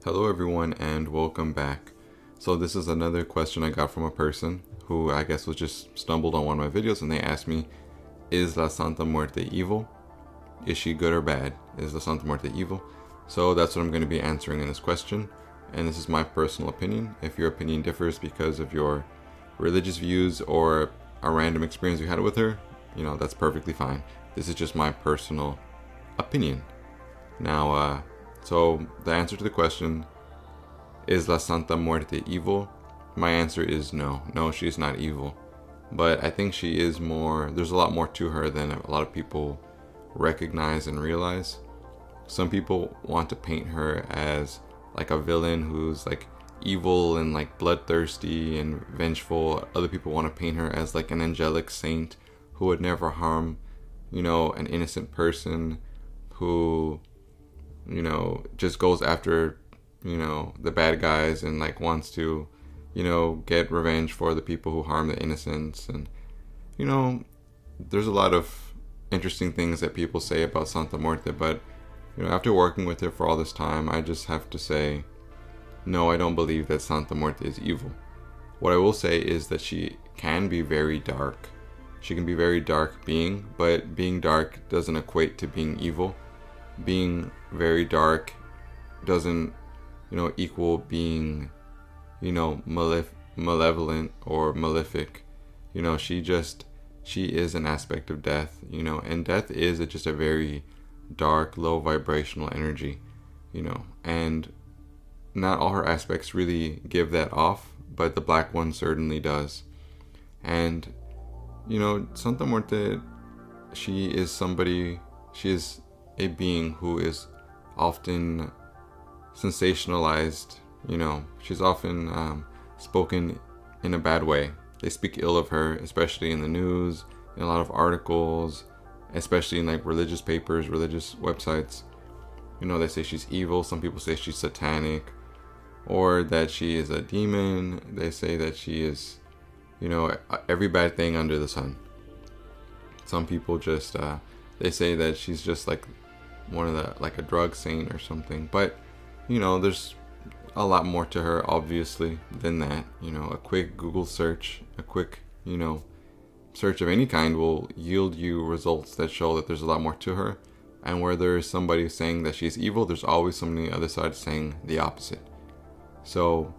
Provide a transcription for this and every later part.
Hello everyone and welcome back. So this is another question I got from a person who I guess was just stumbled on one of my videos, and they asked me, is La Santa Muerte evil? Is she good or bad? Is La Santa Muerte evil? So that's what I'm going to be answering in this question, and this is my personal opinion. If your opinion differs because of your religious views or a random experience you had with her, you know, that's perfectly fine. This is just my personal opinion. Now, so the answer to the question, is La Santa Muerte evil? My answer is no. No, she is not evil. But I think she is more, there's a lot more to her than a lot of people recognize and realize. Some people want to paint her as like a villain who's like evil and like bloodthirsty and vengeful. Other people want to paint her as like an angelic saint who would never harm, you know, an innocent person who, you know, just goes after, you know, the bad guys and like wants to, you know, get revenge for the people who harm the innocents. And, you know, there's a lot of interesting things that people say about Santa Muerte, but, you know, after working with her for all this time, I just have to say, no, I don't believe that Santa Muerte is evil. What I will say is that she can be very dark. She can be a very dark being, but being dark doesn't equate to being evil. Being very dark doesn't, you know, equal being, you know, malevolent or malefic. You know, she is an aspect of death, you know, and death is just a very dark, low vibrational energy, you know, and not all her aspects really give that off, but the black one certainly does. And, you know, Santa Muerte, she is a being who is often sensationalized, you know, she's often spoken in a bad way. They speak ill of her, especially in the news, in a lot of articles, especially in like religious papers, religious websites. You know, they say she's evil. Some people say she's satanic, or that she is a demon. They say that she is, you know, every bad thing under the sun. Some people just, they say that she's just like like a drug saint or something. But, you know, there's a lot more to her, obviously, than that. You know, a quick Google search, a quick, you know, search of any kind will yield you results that show that there's a lot more to her. And where there's somebody saying that she's evil, there's always somebody on the other side saying the opposite. So,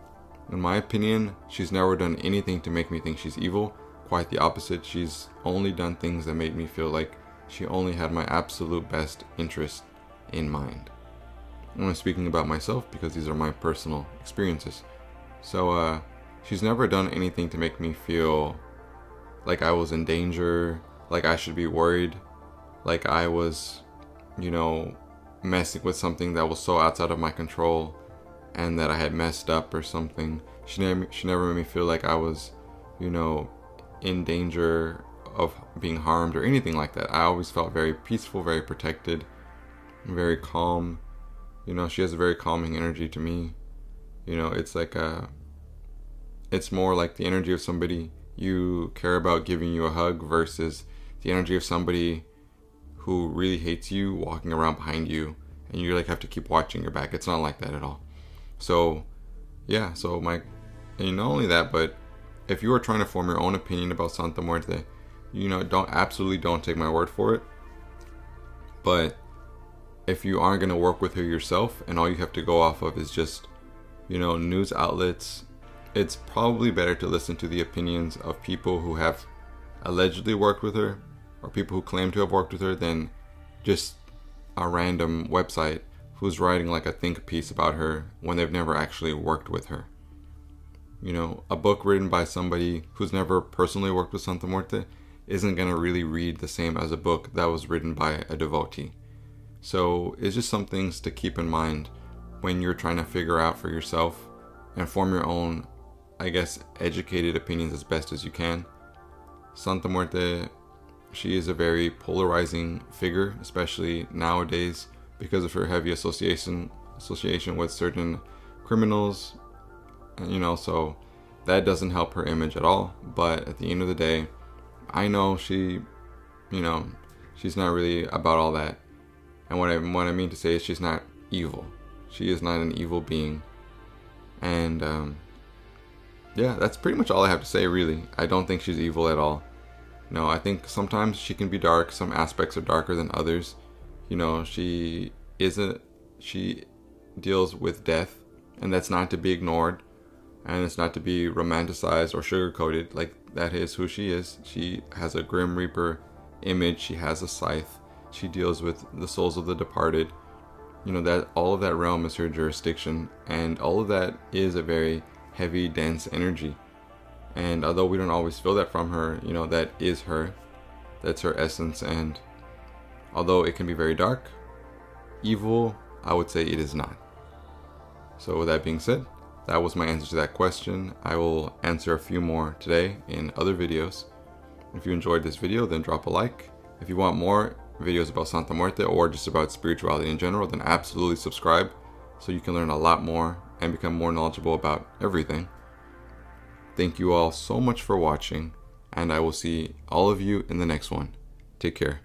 in my opinion, she's never done anything to make me think she's evil. Quite the opposite. She's only done things that made me feel like she only had my absolute best interest in mind. I'm speaking about myself because these are my personal experiences. So, she's never done anything to make me feel like I was in danger, like I should be worried, like I was, you know, messing with something that was so outside of my control and that I had messed up or something. She never made me feel like I was, you know, in danger of being harmed or anything like that. I always felt very peaceful, very protected, very calm. You know, she has a very calming energy to me. You know, it's like it's more like the energy of somebody you care about giving you a hug versus the energy of somebody who really hates you walking around behind you and you like have to keep watching your back. It's not like that at all. So yeah, and not only that, but if you are trying to form your own opinion about Santa Muerte, you know, absolutely don't take my word for it. But if you aren't going to work with her yourself and all you have to go off of is just, you know, news outlets, it's probably better to listen to the opinions of people who have allegedly worked with her or people who claim to have worked with her than just a random website who's writing like a think piece about her when they've never actually worked with her. You know, a book written by somebody who's never personally worked with Santa Muerte isn't going to really read the same as a book that was written by a devotee. So it's just some things to keep in mind when you're trying to figure out for yourself and form your own, I guess, educated opinions as best as you can. Santa Muerte, she is a very polarizing figure, especially nowadays because of her heavy association with certain criminals. You know, so that doesn't help her image at all. But at the end of the day, I know she, you know, she's not really about all that. And what I mean to say is she's not evil. She is not an evil being. And yeah, that's pretty much all I have to say, really. I don't think she's evil at all. No, I think sometimes she can be dark. Some aspects are darker than others. You know, she deals with death, and that's not to be ignored, and it's not to be romanticized or sugar-coated. Like, that is who she is. She has a Grim Reaper image. She has a scythe. She deals with the souls of the departed. You know, that all of that realm is her jurisdiction, and all of that is a very heavy, dense energy. And although we don't always feel that from her, you know, that is her. That's her essence. And although it can be very dark, evil, I would say it is not. So with that being said, that was my answer to that question. I will answer a few more today in other videos. If you enjoyed this video, then drop a like. If you want more videos about Santa Muerte or just about spirituality in general, then absolutely subscribe so you can learn a lot more and become more knowledgeable about everything. Thank you all so much for watching, and I will see all of you in the next one. Take care.